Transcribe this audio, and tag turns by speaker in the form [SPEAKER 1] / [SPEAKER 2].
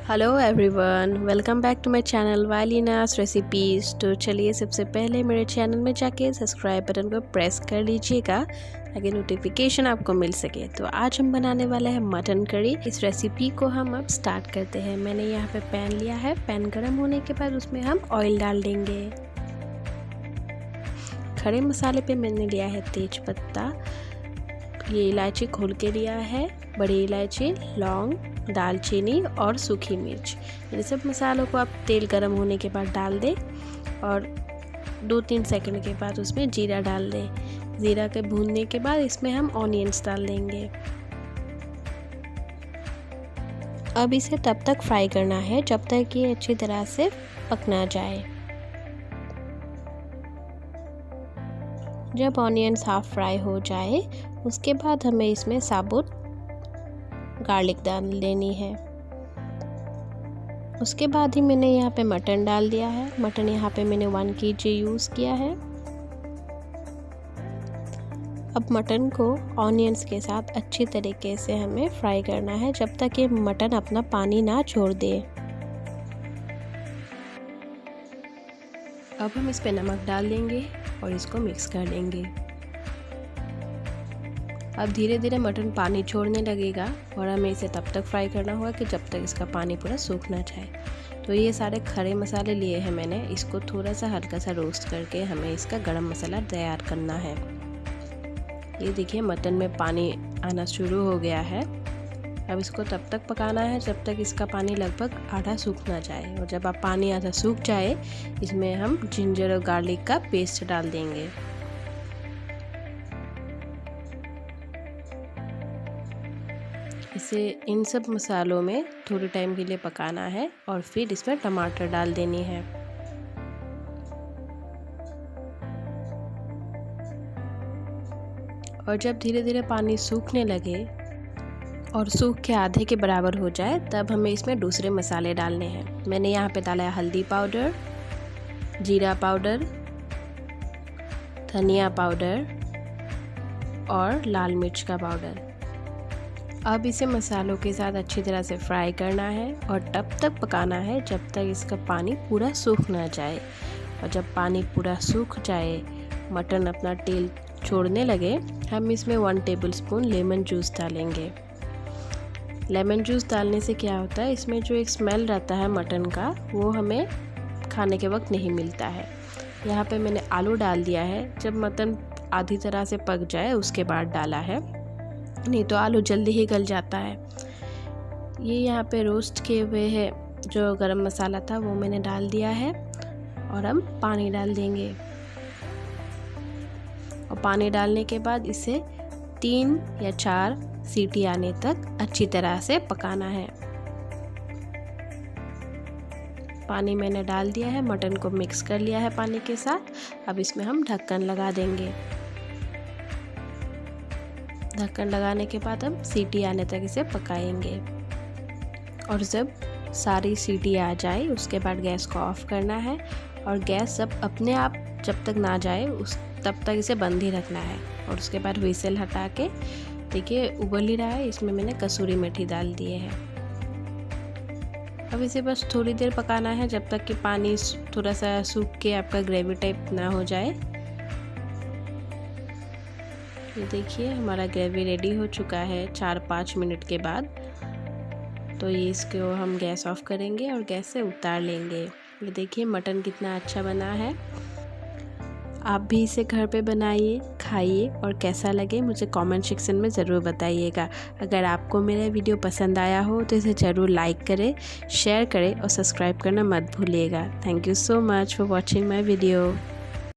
[SPEAKER 1] Hello everyone, welcome back to my channel वाइलिनास recipes. तो चलिए सबसे पहले मेरे चैनल में जाके सब्सक्राइब बटन को प्रेस कर लीजिएगा ताकि नोटिफिकेशन आपको मिल सके। तो आज हम बनाने वाले हैं मटन करी। इस रेसिपी को हम अब स्टार्ट करते हैं। मैंने यहाँ पे पैन लिया है। पैन गर्म होने के बाद उसमें हम ऑयल डाल देंगे। खड़े मसाले पे मैंने लिया है तेज पत्ता, ये इलायची खोल के लिया है, बड़ी इलायची, लौंग, दालचीनी और सूखी मिर्च। इन सब मसालों को आप तेल गर्म होने के बाद डाल दें और 2-3 सेकंड के बाद उसमें जीरा डाल दें। जीरा के भूनने के बाद इसमें हम ऑनियंस डाल देंगे। अब इसे तब तक फ्राई करना है जब तक ये अच्छी तरह से पक ना जाए। जब ऑनियंस हाफ फ्राई हो जाए उसके बाद हमें इसमें साबुत गार्लिक डाल लेनी है। उसके बाद ही मैंने यहाँ पे मटन डाल दिया है। मटन यहाँ पे मैंने 1 kg यूज़ किया है। अब मटन को ऑनियंस के साथ अच्छी तरीके से हमें फ्राई करना है जब तक ये मटन अपना पानी ना छोड़ दे। अब हम इस पे नमक डाल देंगे और इसको मिक्स कर देंगे। अब धीरे धीरे मटन पानी छोड़ने लगेगा और हमें इसे तब तक फ्राई करना होगा कि जब तक इसका पानी पूरा सूख ना जाए। तो ये सारे खड़े मसाले लिए हैं मैंने, इसको थोड़ा सा हल्का सा रोस्ट करके हमें इसका गरम मसाला तैयार करना है। ये देखिए मटन में पानी आना शुरू हो गया है। अब इसको तब तक पकाना है जब तक इसका पानी लगभग आधा सूख ना जाए। और जब आप पानी आधा सूख जाए इसमें हम जिंजर और गार्लिक का पेस्ट डाल देंगे। इसे इन सब मसालों में थोड़े टाइम के लिए पकाना है और फिर इसमें टमाटर डाल देनी है। और जब धीरे धीरे पानी सूखने लगे और सूख के आधे के बराबर हो जाए तब हमें इसमें दूसरे मसाले डालने हैं। मैंने यहाँ पे डाला है हल्दी पाउडर, जीरा पाउडर, धनिया पाउडर और लाल मिर्च का पाउडर। अब इसे मसालों के साथ अच्छी तरह से फ्राई करना है और तब तक पकाना है जब तक इसका पानी पूरा सूख ना जाए। और जब पानी पूरा सूख जाए, मटन अपना तेल छोड़ने लगे, हम इसमें 1 टेबलस्पून लेमन जूस डालेंगे। लेमन जूस डालने से क्या होता है, इसमें जो एक स्मेल रहता है मटन का वो हमें खाने के वक्त नहीं मिलता है। यहाँ पे मैंने आलू डाल दिया है। जब मटन आधी तरह से पक जाए उसके बाद डाला है, नहीं तो आलू जल्दी ही गल जाता है। ये यहाँ पे रोस्ट किए हुए है जो गरम मसाला था वो मैंने डाल दिया है और हम पानी डाल देंगे। और पानी डालने के बाद इसे 3 या 4 सीटी आने तक अच्छी तरह से पकाना है। पानी मैंने डाल दिया है, मटन को मिक्स कर लिया है पानी के साथ। अब इसमें हम ढक्कन लगा देंगे। ढक्कन लगाने के बाद हम सीटी आने तक इसे पकाएंगे। और जब सारी सीटी आ जाए उसके बाद गैस को ऑफ करना है। और गैस जब अपने आप जब तक ना जाए तब तक इसे बंद ही रखना है। और उसके बाद व्हिसल हटा के देखिए उबल ही रहा है, इसमें मैंने कसूरी मेथी डाल दिए है। अब इसे बस थोड़ी देर पकाना है जब तक कि पानी थोड़ा सा सूख के आपका ग्रेवी टाइप ना हो जाए। ये देखिए हमारा ग्रेवी रेडी हो चुका है 4-5 मिनट के बाद। तो ये इसको हम गैस ऑफ करेंगे और गैस से उतार लेंगे। ये देखिए मटन कितना अच्छा बना है। आप भी इसे घर पे बनाइए, खाइए और कैसा लगे मुझे कमेंट सेक्शन में ज़रूर बताइएगा। अगर आपको मेरा वीडियो पसंद आया हो तो इसे ज़रूर लाइक करें, शेयर करें और सब्सक्राइब करना मत भूलिएगा। Thank you so much for watching my video.